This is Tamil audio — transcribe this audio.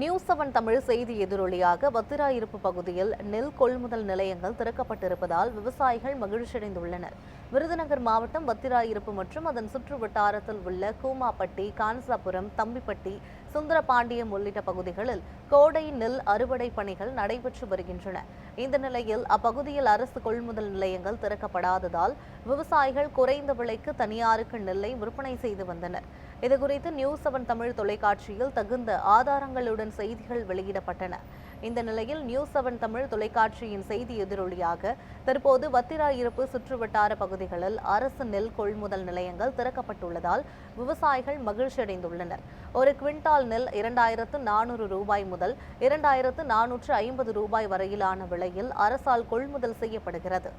நியூஸ்7 தமிழ் செய்தி எதிரொலியாக வத்திராயிருப்பு பகுதியில் நெல் கொள்முதல் நிலையங்கள் திறக்கப்பட்டிருப்பதால் விவசாயிகள் மகிழ்ச்சியடைந்துள்ளனர். விருதுநகர் மாவட்டம் வத்திராயிருப்பு மற்றும் அதன் சுற்று வட்டாரத்தில் உள்ள கூமாப்பட்டி, கான்சாபுரம், தம்பிப்பட்டி, சுந்தரபாண்டியம் உள்ளிட்ட பகுதிகளில் கோடை நெல் அறுவடை பணிகள் நடைபெற்று வருகின்றன. இந்த நிலையில் அப்பகுதியில் அரசு கொள்முதல் நிலையங்கள் திறக்கப்படாததால் விவசாயிகள் குறைந்த விலைக்கு தனியாருக்கு நெல்லை விற்பனை செய்து வந்தனர். இதுகுறித்து நியூஸ்7 தமிழ் தொலைக்காட்சியில் தகுந்த ஆதாரங்களுடன் செய்திகள் வெளியிடப்பட்டன. இந்த நிலையில் நியூஸ்7 தமிழ் தொலைக்காட்சியின் செய்தி எதிரொலியாக தற்போது வத்திராயிருப்பு சுற்றுவட்டார பகுதிகளில் அரசு நெல் கொள்முதல் நிலையங்கள் திறக்கப்பட்டுள்ளதால் விவசாயிகள் மகிழ்ச்சியடைந்துள்ளனர். ஒரு குவிண்டால் நெல் 2400 ரூபாய் முதல் 2450 ரூபாய் வரையிலான விலையில் அரசால் கொள்முதல் செய்யப்படுகிறது.